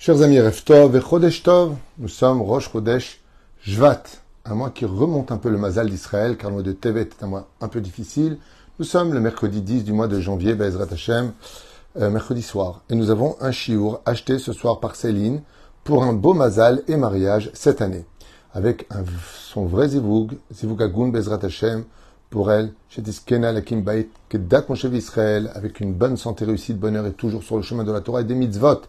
Chers amis, Erev Tov et Chodesh Tov, nous sommes Rosh Chodesh Shvat, un mois qui remonte un peu le Mazal d'Israël, car le mois de Tevet est un mois un peu difficile. Nous sommes le mercredi 10 du mois de janvier, Be'ezrat Hashem, mercredi soir. Et nous avons un chiour acheté ce soir par Céline pour un beau Mazal et mariage cette année, avec son vrai Zivug Agun Be'ezrat Hashem, pour elle, Shetiskena Lakim Bait, Kedat Moshev Israël, avec une bonne santé, réussite, bonheur et toujours sur le chemin de la Torah et des mitzvot.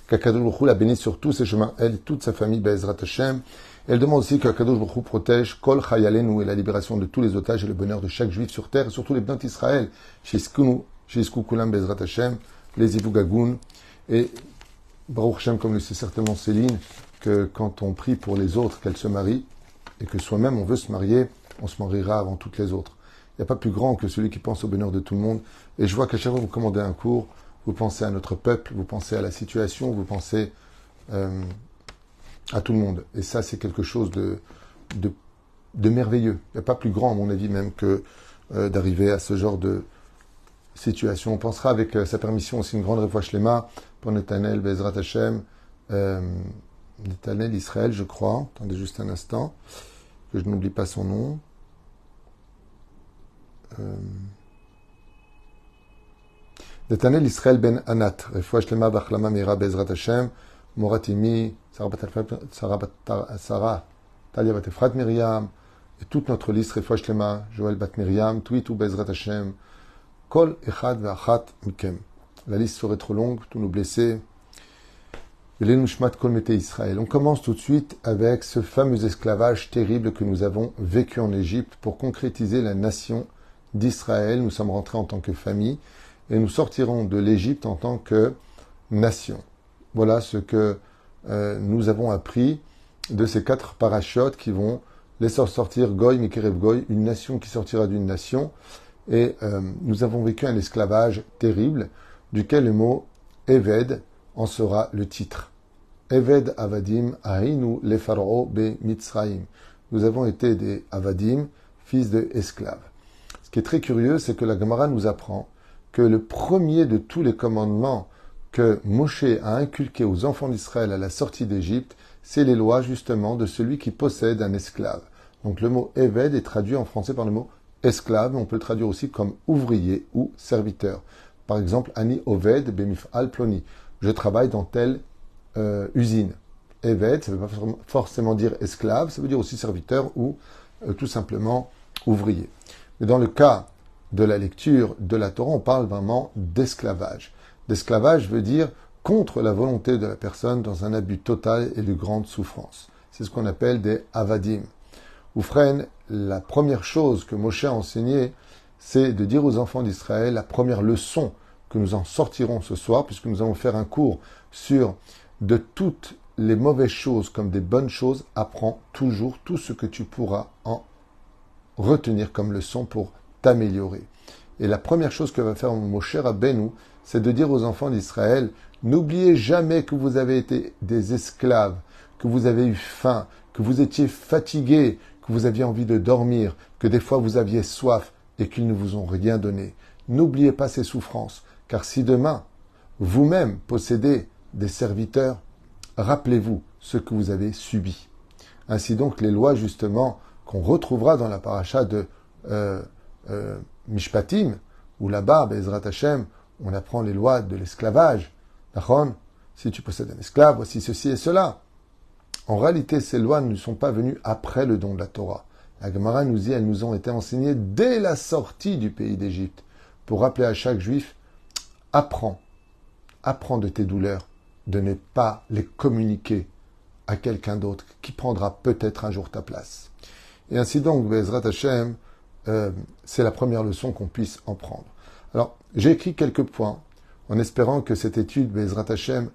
Qu'Akadosh Baruch Hu la bénisse sur tous ses chemins, elle et toute sa famille, Be'ezrat Hashem. Elle demande aussi qu'Akadosh Baruch Hu protège Kol Chayalenu et la libération de tous les otages et le bonheur de chaque juif sur terre, et surtout les Bnot Israël, Shizku Kulam Be'ezrat Hashem, les Zivug Agun. Et Baruch Hashem, comme le sait certainement Céline, que quand on prie pour les autres, qu'elles se marient, et que soi-même on veut se marier, on se mariera avant toutes les autres. Il n'y a pas plus grand que celui qui pense au bonheur de tout le monde. Et je vois qu'à chaque fois que vous commandez un cours, vous pensez à notre peuple, vous pensez à la situation, vous pensez à tout le monde. Et ça, c'est quelque chose de merveilleux. Il n'y a pas plus grand, à mon avis, même que d'arriver à ce genre de situation. On pensera avec sa permission aussi une grande réfoua shlema pour Netanel, Be'ezrat Hashem, Netanel Israël, je crois. Attendez juste un instant, que je n'oublie pas son nom. Netanel Israël ben Anat, Refoua Shlema Bachlama Meira Be'ezrat Hashem, Moratimi, Sarah Talia Bat Efrat Miriam, et toute notre liste, Refoua Shlema, Joël Bat Miriam, Twitou Be'ezrat Hashem, Kol Echad Ve'achat Mikem. La liste serait trop longue, tous nos blessés. Ve'lenushmat Kol Mete Israël. On commence tout de suite avec ce fameux esclavage terrible que nous avons vécu en Égypte pour concrétiser la nation d'Israël. Nous sommes rentrés en tant que famille et nous sortirons de l'Égypte en tant que nation. Voilà ce que nous avons appris de ces 4 parachutes qui vont laisser sortir Goy, Mikerev Goy, une nation qui sortira d'une nation. Et nous avons vécu un esclavage terrible, duquel le mot Eved en sera le titre. Eved Avadim Ainu le Pharaon be Mitzraim. Nous avons été des Avadim, fils de esclaves. Ce qui est très curieux, c'est que la Gemara nous apprend que le premier de tous les commandements que Moshe a inculqué aux enfants d'Israël à la sortie d'Égypte, c'est les lois justement de celui qui possède un esclave. Donc le mot Eved est traduit en français par le mot esclave, mais on peut le traduire aussi comme ouvrier ou serviteur. Par exemple, Ani Oved Bemif'al Ploni. Je travaille dans telle usine. Eved, ça ne veut pas forcément dire esclave, ça veut dire aussi serviteur ou tout simplement ouvrier. Mais dans le cas de la lecture de la Torah, on parle vraiment d'esclavage. D'esclavage veut dire contre la volonté de la personne dans un abus total et de grande souffrance. C'est ce qu'on appelle des avadim. Oufren, la première chose que Moshe a enseignée, c'est de dire aux enfants d'Israël, la première leçon que nous en sortirons ce soir, puisque nous allons faire un cours sur de toutes les mauvaises choses comme des bonnes choses, apprends toujours tout ce que tu pourras en retenir comme leçon pour t'améliorer. Et la première chose que va faire Moshe Rabbeinu, c'est de dire aux enfants d'Israël, n'oubliez jamais que vous avez été des esclaves, que vous avez eu faim, que vous étiez fatigués, que vous aviez envie de dormir, que des fois vous aviez soif et qu'ils ne vous ont rien donné. N'oubliez pas ces souffrances, car si demain, vous-même possédez des serviteurs, rappelez-vous ce que vous avez subi. Ainsi donc, les lois justement qu'on retrouvera dans la paracha de Mishpatim, où là-bas, Be'ezrat Hashem, on apprend les lois de l'esclavage. Nachon, si tu possèdes un esclave, voici ceci et cela. En réalité, ces lois ne sont pas venues après le don de la Torah. La Gemara nous dit, elles nous ont été enseignées dès la sortie du pays d'Égypte, pour rappeler à chaque juif, apprends de tes douleurs, de ne pas les communiquer à quelqu'un d'autre, qui prendra peut-être un jour ta place. Et ainsi donc, Be'ezrat Hashem, c'est la première leçon qu'on puisse en prendre. Alors, j'ai écrit quelques points, en espérant que cette étude, Be'ezrat Hashem,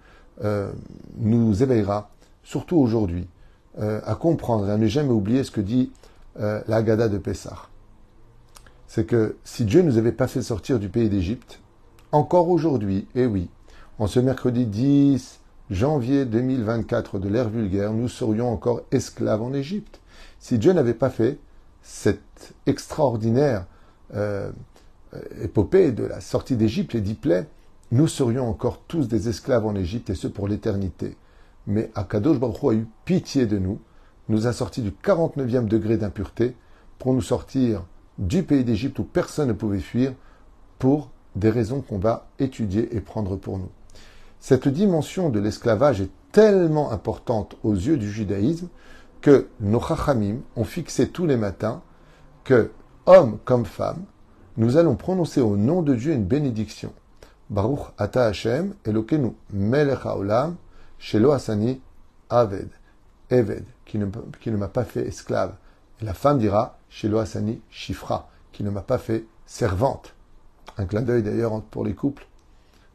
nous éveillera, surtout aujourd'hui, à comprendre et à ne jamais oublier ce que dit la Haggadah de Pessah. C'est que si Dieu ne nous avait pas fait sortir du pays d'Égypte, encore aujourd'hui, et oui, en ce mercredi 10 janvier 2024 de l'ère vulgaire, nous serions encore esclaves en Égypte. Si Dieu n'avait pas fait cette extraordinaire épopée de la sortie d'Égypte, les 10 plaies, nous serions encore tous des esclaves en Égypte, et ce pour l'éternité. mais Akadosh Baruch Hu a eu pitié de nous, nous a sortis du 49e degré d'impureté pour nous sortir du pays d'Égypte où personne ne pouvait fuir pour des raisons qu'on va étudier et prendre pour nous. Cette dimension de l'esclavage est tellement importante aux yeux du judaïsme que nos chachamim ont fixé tous les matins que, hommes comme femmes, nous allons prononcer au nom de Dieu une bénédiction. Baruch ata Hashem Elokeinu melech haolam shelo asani aved. Eved, qui ne m'a pas fait esclave. Et la femme dira shelo asani shifra, qui ne m'a pas fait servante. Un clin d'œil d'ailleurs pour les couples.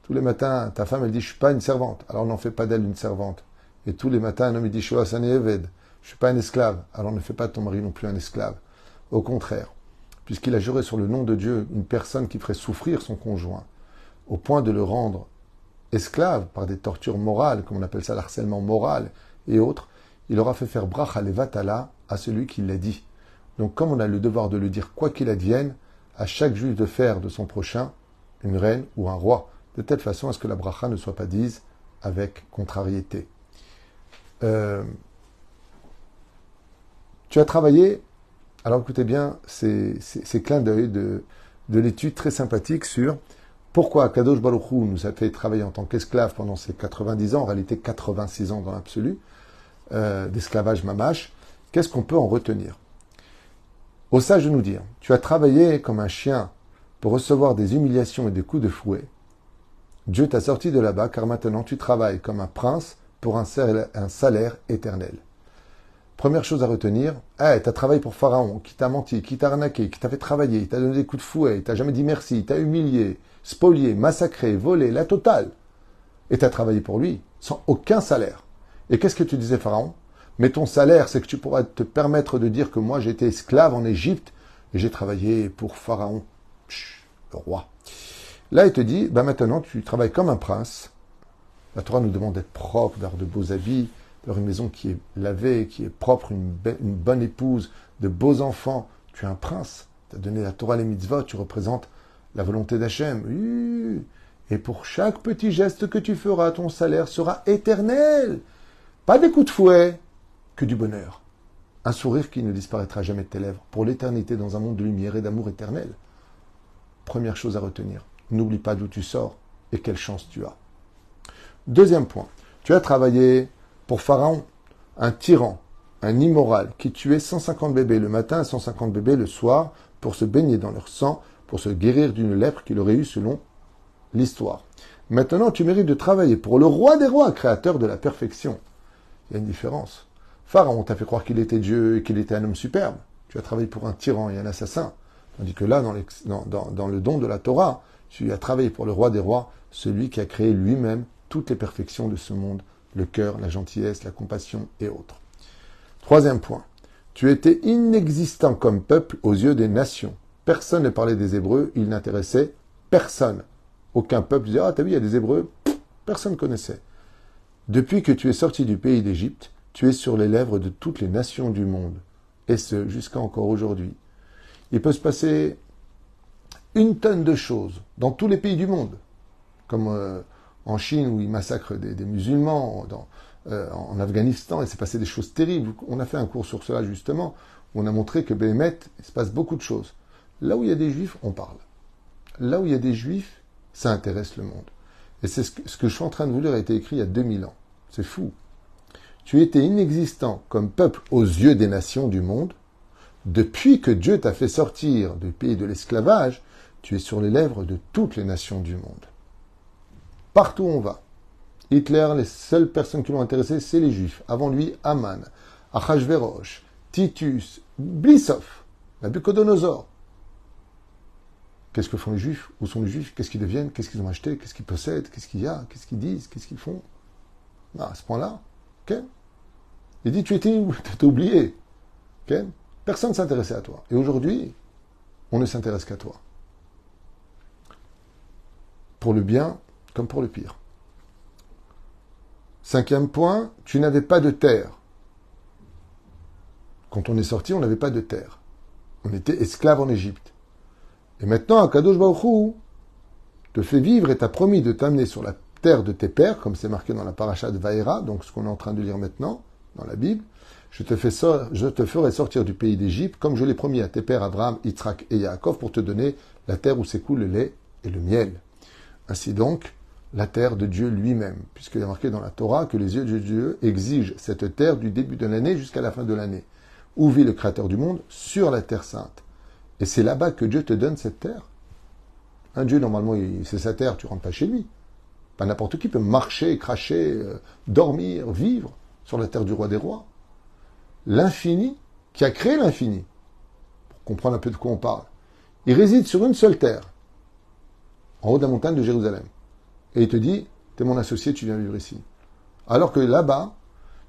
Tous les matins, ta femme elle dit je suis pas une servante, alors n'en fais pas d'elle une servante. Et tous les matins, un homme il dit shelo asani eved, je suis pas un esclave, alors ne fais pas de ton mari non plus un esclave. Au contraire, puisqu'il a juré sur le nom de Dieu une personne qui ferait souffrir son conjoint, au point de le rendre esclave par des tortures morales, comme on appelle ça l'harcèlement moral et autres, il aura fait faire bracha levatala à celui qui l'a dit. Donc comme on a le devoir de le dire quoi qu'il advienne, à chaque juif de faire de son prochain une reine ou un roi, de telle façon à ce que la bracha ne soit pas dite avec contrariété. Tu as travaillé, alors écoutez bien, ces clins d'œil de l'étude très sympathique sur pourquoi Kadosh Baruch Hu nous a fait travailler en tant qu'esclaves pendant ces 90 ans, en réalité 86 ans dans l'absolu, d'esclavage mamache. Qu'est-ce qu'on peut en retenir? Au sage de nous dire, tu as travaillé comme un chien pour recevoir des humiliations et des coups de fouet. Dieu t'a sorti de là-bas car maintenant tu travailles comme un prince pour un salaire éternel. Première chose à retenir, tu as travaillé pour Pharaon, qui t'a menti, qui t'a arnaqué, qui t'a fait travailler, il t'a donné des coups de fouet, il t'a jamais dit merci, il t'a humilié, spolié, massacré, volé, la totale. Et tu as travaillé pour lui, sans aucun salaire. Et qu'est-ce que tu disais, Pharaon? Mais ton salaire, c'est que tu pourras te permettre de dire que moi j'étais esclave en Égypte et j'ai travaillé pour Pharaon, le roi. Là, il te dit, maintenant tu travailles comme un prince. La Torah nous demande d'être propre, d'avoir de beaux habits, d'avoir une maison qui est lavée, qui est propre, une bonne épouse, de beaux enfants. Tu es un prince. Tu as donné la Torah, les mitzvot, tu représentes la volonté d'Hachem. Et pour chaque petit geste que tu feras, ton salaire sera éternel. Pas des coups de fouet, que du bonheur. Un sourire qui ne disparaîtra jamais de tes lèvres, pour l'éternité dans un monde de lumière et d'amour éternel. Première chose à retenir, n'oublie pas d'où tu sors et quelle chance tu as. Deuxième point, tu as travaillé pour Pharaon, un tyran, un immoral, qui tuait 150 bébés le matin et 150 bébés le soir pour se baigner dans leur sang, pour se guérir d'une lèpre qu'il aurait eue selon l'histoire. Maintenant, tu mérites de travailler pour le roi des rois, créateur de la perfection. Il y a une différence. Pharaon t'a fait croire qu'il était Dieu et qu'il était un homme superbe. Tu as travaillé pour un tyran et un assassin. Tandis que là, dans le don de la Torah, tu as travaillé pour le roi des rois, celui qui a créé lui-même toutes les perfections de ce monde, le cœur, la gentillesse, la compassion et autres. Troisième point, tu étais inexistant comme peuple aux yeux des nations. Personne ne parlait des Hébreux, ils n'intéressaient personne. Aucun peuple disait « Ah, t'as vu, il y a des Hébreux ?» Personne ne connaissait. Depuis que tu es sorti du pays d'Égypte, tu es sur les lèvres de toutes les nations du monde, et ce, jusqu'à encore aujourd'hui. Il peut se passer une tonne de choses dans tous les pays du monde, comme en Chine où ils massacrent des musulmans, en Afghanistan, il s'est passé des choses terribles. On a fait un cours sur cela justement, où on a montré que Béhémet, il se passe beaucoup de choses. Là où il y a des juifs, on parle. Là où il y a des juifs, ça intéresse le monde. Et c'est ce que je suis en train de vous lire a été écrit il y a 2000 ans. C'est fou. Tu étais inexistant comme peuple aux yeux des nations du monde. Depuis que Dieu t'a fait sortir du pays de l'esclavage, tu es sur les lèvres de toutes les nations du monde. Partout où on va. Hitler, les seules personnes qui l'ont intéressé, c'est les Juifs. Avant lui, Haman, Achashverosh, Titus, Blisov, Nabucodonosor. Qu'est-ce que font les Juifs? Où sont les Juifs? Qu'est-ce qu'ils deviennent? Qu'est-ce qu'ils ont acheté? Qu'est-ce qu'ils possèdent? Qu'est-ce qu'il y a? Qu'est-ce qu'ils disent? Qu'est-ce qu'ils font? Non, à ce point-là, ok? Il dit, tu étais oublié. Ok? Personne ne s'intéressait à toi. Et aujourd'hui, on ne s'intéresse qu'à toi. Pour le bien comme pour le pire. Cinquième point, tu n'avais pas de terre. Quand on est sorti, on n'avait pas de terre. On était esclaves en Égypte. Et maintenant, Akadosh Baruch Hu te fait vivre et t'a promis de t'amener sur la terre de tes pères, comme c'est marqué dans la paracha de Vaïra, donc ce qu'on est en train de lire maintenant dans la Bible. Je te ferai sortir du pays d'Égypte, comme je l'ai promis à tes pères Abraham, Yitzhak et Yaakov, pour te donner la terre où s'écoule le lait et le miel. Ainsi donc, la terre de Dieu lui-même, puisqu'il est marqué dans la Torah que les yeux de Dieu exigent cette terre du début de l'année jusqu'à la fin de l'année, où vit le Créateur du monde, sur la terre sainte. Et c'est là-bas que Dieu te donne cette terre. Un Dieu, normalement, c'est sa terre, tu rentres pas chez lui. Pas n'importe qui peut marcher, cracher, dormir, vivre sur la terre du roi des rois. L'infini, qui a créé l'infini, pour comprendre un peu de quoi on parle, il réside sur une seule terre, en haut de la montagne de Jérusalem. Et il te dit, t'es mon associé, tu viens vivre ici. Alors que là-bas,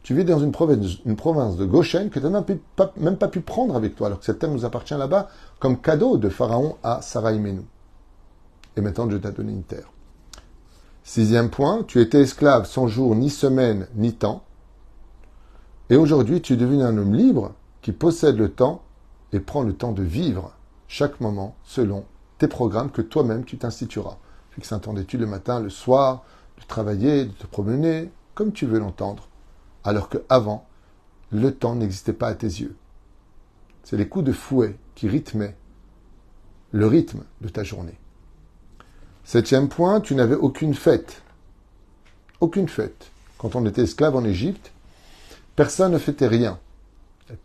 tu vis dans une province de Goshen que tu n'as même pas pu prendre avec toi, alors que cette terre nous appartient là-bas comme cadeau de Pharaon à Sarah Imenu. Et maintenant, Dieu t'a donné une terre. 6e point, tu étais esclave sans jour, ni semaine, ni temps. Et aujourd'hui, tu es devenu un homme libre qui possède le temps et prend le temps de vivre chaque moment selon tes programmes que toi-même tu t'institueras. Fixe un temps d'étude le matin, le soir, de travailler, de te promener, comme tu veux l'entendre. Alors qu'avant, le temps n'existait pas à tes yeux. C'est les coups de fouet qui rythmaient le rythme de ta journée. 7e point, tu n'avais aucune fête. Aucune fête. Quand on était esclave en Égypte, personne ne fêtait rien.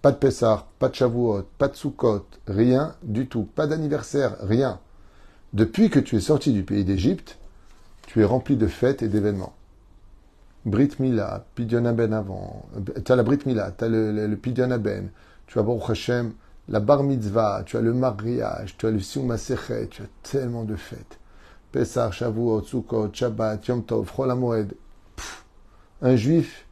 Pas de Pessah, pas de Shavuot, pas de Sukkot, rien du tout. Pas d'anniversaire, rien. Depuis que tu es sorti du pays d'Égypte, tu es rempli de fêtes et d'événements. Brit Mila, Pidyon Aben avant. Tu as la Brit Mila, tu as le Pidyon Aben, tu as Baruch Hashem, la Bar Mitzvah, tu as le mariage, tu as le Sium HaSechet, tu as tellement de fêtes. Pessah, Shavuot, Sukkot, Shabbat, Yom Tov, Chol HaMoed. Un juif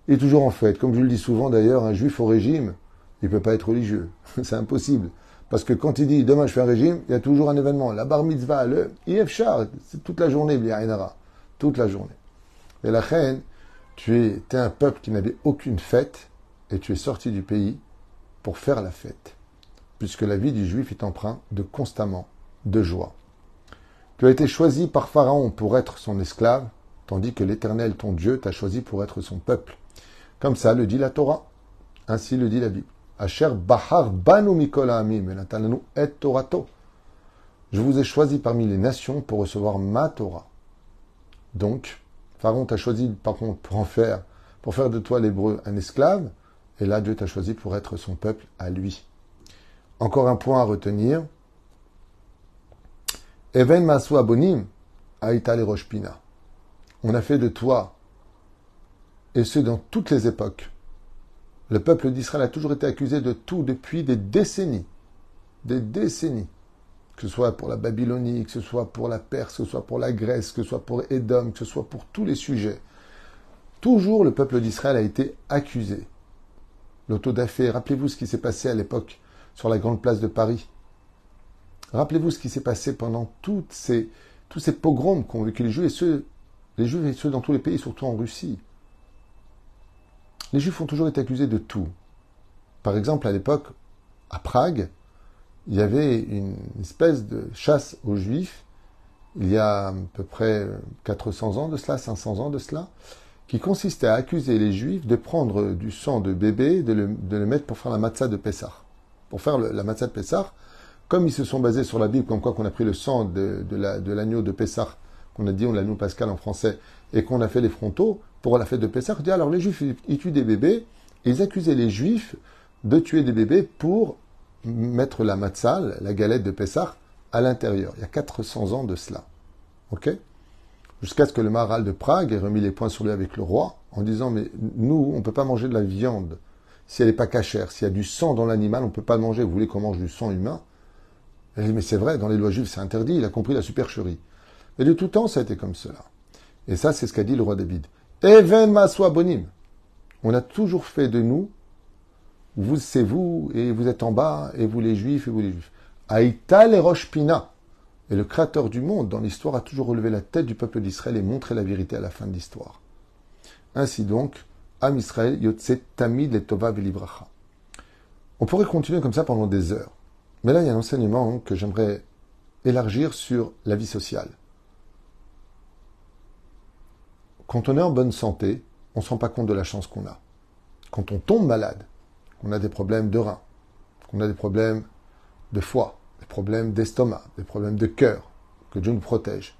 est toujours en fête. Comme je le dis souvent d'ailleurs, un juif au régime, il ne peut pas être religieux. C'est impossible. Parce que quand il dit demain je fais un régime, il y a toujours un événement. La bar mitzvah, le Yefchar, c'est toute la journée, Bli'ainara. Toute la journée. Et la reine, tu étais un peuple qui n'avait aucune fête et tu es sorti du pays pour faire la fête. Puisque la vie du juif est empreinte de constamment de joie. Tu as été choisi par Pharaon pour être son esclave, tandis que l'Éternel, ton Dieu, t'a choisi pour être son peuple. Comme ça le dit la Torah. Ainsi le dit la Bible. Asher bahar banu mikol ha'amim venatananu et torato. Je vous ai choisi parmi les nations pour recevoir ma Torah. Donc, Pharaon t'a choisi par contre pour faire de toi l'hébreu un esclave, et là Dieu t'a choisi pour être son peuple à lui. Encore un point à retenir. Even masu abonim aïta le rosh pina. On a fait de toi, et ce dans toutes les époques. Le peuple d'Israël a toujours été accusé de tout depuis des décennies. Des décennies. Que ce soit pour la Babylonie, que ce soit pour la Perse, que ce soit pour la Grèce, que ce soit pour Édom, que ce soit pour tous les sujets. Toujours le peuple d'Israël a été accusé. L'autodafé, rappelez-vous ce qui s'est passé à l'époque sur la grande place de Paris. Rappelez-vous ce qui s'est passé pendant tous ces pogroms qu'ont vécu les Juifs et ceux dans tous les pays, surtout en Russie. Les Juifs ont toujours été accusés de tout. Par exemple, à l'époque, à Prague, il y avait une espèce de chasse aux Juifs, il y a à peu près 400 ans de cela, 500 ans de cela, qui consistait à accuser les Juifs de prendre du sang de bébé, de le mettre pour faire la matzah de Pessah. Pour faire la matzah de Pessah, comme ils se sont basés sur la Bible, comme quoi qu'on a pris le sang de l'agneau de Pessah, qu'on a dit, on l'agneau pascal en français, et qu'on a fait les frontaux, pour la fête de Pessah, on dit alors les Juifs, ils tuent des bébés, ils accusaient les Juifs de tuer des bébés pour mettre la matzah, la galette de Pessah, à l'intérieur. Il y a 400 ans de cela. Ok ? Jusqu'à ce que le Maharal de Prague ait remis les points sur lui avec le roi, en disant, mais nous, on ne peut pas manger de la viande si elle n'est pas cachère. S'il y a du sang dans l'animal, on ne peut pas le manger. Vous voulez qu'on mange du sang humain ? Il dit, mais c'est vrai, dans les lois juives, c'est interdit. Il a compris la supercherie. Et de tout temps, ça a été comme cela. Et ça, c'est ce qu'a dit le roi David. Even maswa bonim. On a toujours fait de nous, c'est vous, et vous êtes en bas, et vous les Juifs, et vous les Juifs. Aïta le rosh pina. Et le Créateur du monde, dans l'histoire, a toujours relevé la tête du peuple d'Israël et montré la vérité à la fin de l'histoire. Ainsi donc, Am Israël yotse tamid le tova velibracha. On pourrait continuer comme ça pendant des heures. Mais là, il y a un enseignement que j'aimerais élargir sur la vie sociale. Quand on est en bonne santé, on ne se rend pas compte de la chance qu'on a. Quand on tombe malade, qu'on a des problèmes de reins, qu'on a des problèmes de foie, des problèmes d'estomac, des problèmes de cœur, que Dieu nous protège,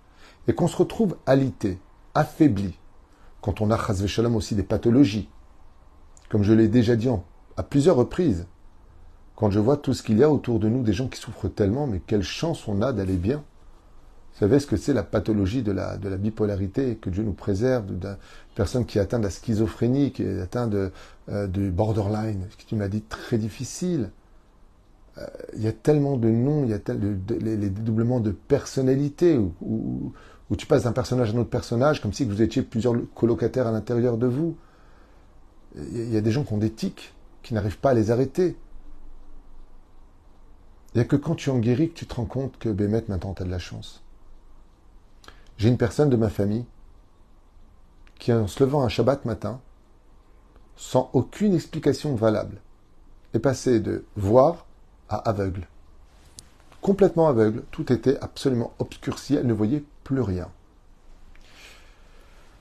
et qu'on se retrouve alité, affaibli, quand on a, chas v'shalom, aussi des pathologies, comme je l'ai déjà dit à plusieurs reprises, quand je vois tout ce qu'il y a autour de nous, des gens qui souffrent tellement, mais quelle chance on a d'aller bien. Vous savez ce que c'est la pathologie de la bipolarité, que Dieu nous préserve, d'une personne qui est atteinte de la schizophrénie, qui est atteinte de borderline, ce qui m'a dit très difficile. Il y a tellement de noms, il y a les dédoublements de personnalité, où tu passes d'un personnage à un autre personnage, comme si vous étiez plusieurs colocataires à l'intérieur de vous. Il y a des gens qui ont des tics, qui n'arrivent pas à les arrêter. Il n'y a que quand tu en guéris que tu te rends compte que, Bémet, maintenant tu as de la chance. J'ai une personne de ma famille qui, en se levant un Shabbat matin, sans aucune explication valable, est passé de voir à aveugle. Complètement aveugle, tout était absolument obscurci, elle ne voyait plus rien.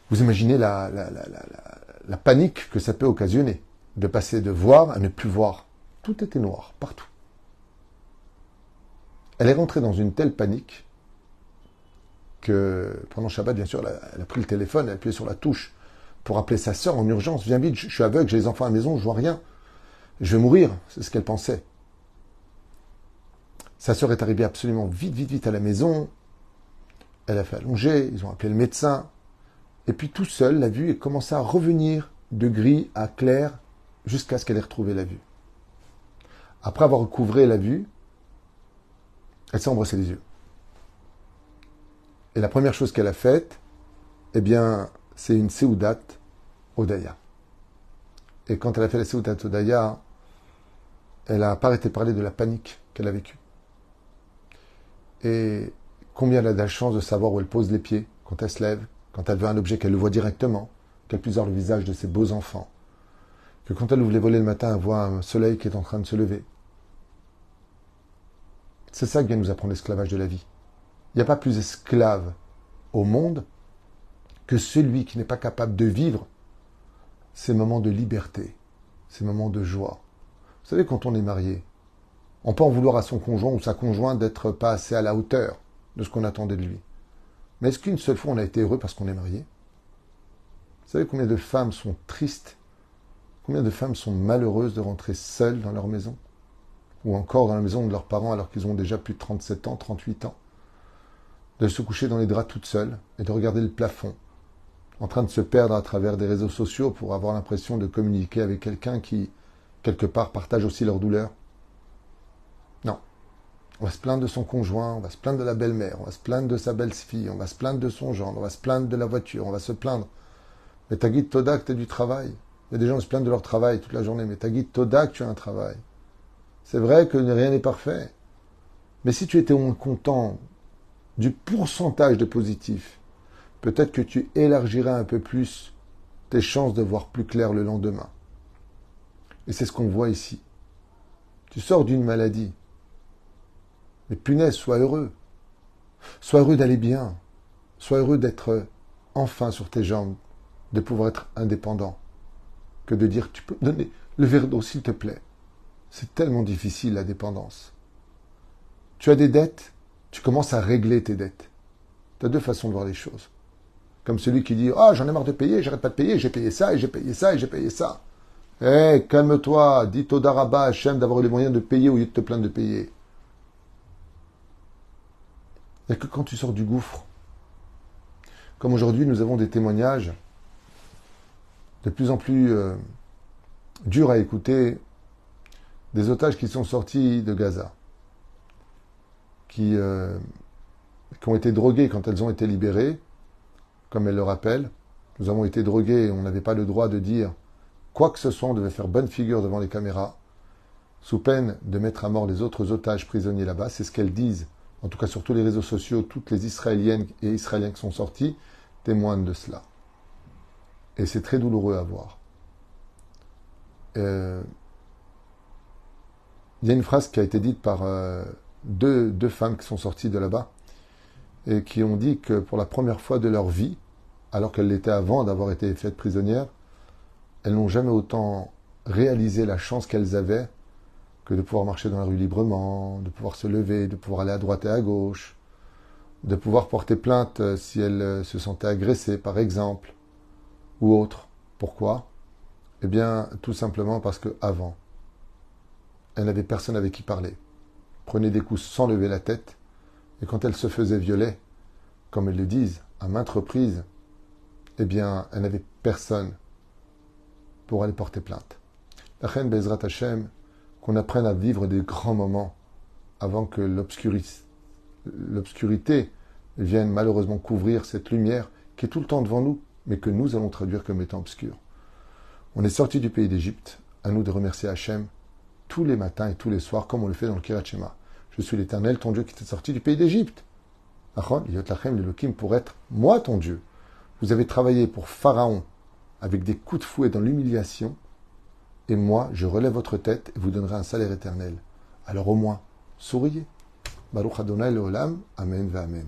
Vous imaginez la panique que ça peut occasionner, de passer de voir à ne plus voir. Tout était noir, partout. Elle est rentrée dans une telle panique que pendant Shabbat, bien sûr, elle a pris le téléphone, elle a appuyé sur la touche pour appeler sa sœur en urgence. Viens vite, je suis aveugle, j'ai les enfants à la maison, je vois rien. Je vais mourir, c'est ce qu'elle pensait. Sa sœur est arrivée absolument vite à la maison. Elle a fait allonger, ils ont appelé le médecin. Et puis tout seul, la vue est commencé à revenir de gris à clair jusqu'à ce qu'elle ait retrouvé la vue. Après avoir recouvré la vue, elle s'est embrassée les yeux. Et la première chose qu'elle a faite, eh bien, c'est une Seudat Odaya. Et quand elle a fait la Seudat Odaya, elle n'a pas arrêté de parler de la panique qu'elle a vécue. Et combien elle a de la chance de savoir où elle pose les pieds quand elle se lève, quand elle veut un objet, qu'elle le voit directement, qu'elle puisse voir le visage de ses beaux enfants, que quand elle ouvre les volets le matin, elle voit un soleil qui est en train de se lever. C'est ça que vient nous apprendre l'esclavage de la vie. Il n'y a pas plus esclave au monde que celui qui n'est pas capable de vivre ces moments de liberté, ces moments de joie. Vous savez, quand on est marié, on peut en vouloir à son conjoint ou sa conjointe d'être pas assez à la hauteur de ce qu'on attendait de lui. Mais est-ce qu'une seule fois on a été heureux parce qu'on est marié? Vous savez combien de femmes sont tristes, combien de femmes sont malheureuses de rentrer seules dans leur maison, ou encore dans la maison de leurs parents alors qu'ils ont déjà plus de 37 ans, 38 ans, de se coucher dans les draps toutes seules et de regarder le plafond, en train de se perdre à travers des réseaux sociaux pour avoir l'impression de communiquer avec quelqu'un qui, quelque part, partage aussi leur douleur. Non. On va se plaindre de son conjoint, on va se plaindre de la belle-mère, on va se plaindre de sa belle-fille, on va se plaindre de son gendre, on va se plaindre de la voiture, on va se plaindre. Mais t'as guide Toda que t'as du travail. Il y a des gens qui se plaignent de leur travail toute la journée, mais t'as guide Toda que tu as un travail. C'est vrai que rien n'est parfait. Mais si tu étais au moins content du pourcentage de positif, peut-être que tu élargirais un peu plus tes chances de voir plus clair le lendemain. Et c'est ce qu'on voit ici. Tu sors d'une maladie. Mais punaise, sois heureux. Sois heureux d'aller bien. Sois heureux d'être enfin sur tes jambes, de pouvoir être indépendant. Que de dire, tu peux me donner le verre d'eau, s'il te plaît. C'est tellement difficile, la dépendance. Tu as des dettes, tu commences à régler tes dettes. Tu as deux façons de voir les choses. Comme celui qui dit, ah, j'en ai marre de payer, j'arrête pas de payer, j'ai payé ça, et j'ai payé ça, et j'ai payé ça. Eh, calme-toi, dis Toda Rabba Hachem d'avoir eu les moyens de payer au lieu de te plaindre de payer. Il n'y a que quand tu sors du gouffre. Comme aujourd'hui, nous avons des témoignages de plus en plus durs à écouter des otages qui sont sortis de Gaza, qui ont été drogués quand elles ont été libérées, comme elles le rappellent. Nous avons été drogués et on n'avait pas le droit de dire quoi que ce soit, on devait faire bonne figure devant les caméras, sous peine de mettre à mort les autres otages prisonniers là-bas. C'est ce qu'elles disent, en tout cas sur tous les réseaux sociaux, toutes les Israéliennes et Israéliens qui sont sortis témoignent de cela. Et c'est très douloureux à voir. Il y a une phrase qui a été dite par deux femmes qui sont sorties de là-bas et qui ont dit que pour la première fois de leur vie, alors qu'elles l'étaient avant d'avoir été faites prisonnières, elles n'ont jamais autant réalisé la chance qu'elles avaient que de pouvoir marcher dans la rue librement, de pouvoir se lever, de pouvoir aller à droite et à gauche, de pouvoir porter plainte si elles se sentaient agressées, par exemple, ou autre. Pourquoi? Eh bien, tout simplement parce qu'avant, elles n'avaient personne avec qui parler. Prenaient des coups sans lever la tête, et quand elles se faisaient violer, comme elles le disent, à maintes reprises, eh bien, elles n'avaient personne pour aller porter plainte. La reine Bezrat Hashem, qu'on apprenne à vivre des grands moments avant que l'obscurité vienne malheureusement couvrir cette lumière qui est tout le temps devant nous, mais que nous allons traduire comme étant obscure. On est sorti du pays d'Égypte, à nous de remercier Hachem tous les matins et tous les soirs, comme on le fait dans le Kirat Shema. Je suis l'Éternel, ton Dieu, qui t'est sorti du pays d'Égypte. Pour être moi ton Dieu. Vous avez travaillé pour Pharaon avec des coups de fouet dans l'humiliation, et moi, je relève votre tête et vous donnerai un salaire éternel. Alors au moins, souriez. Baruch Adonai Leolam, Amen ve Amen.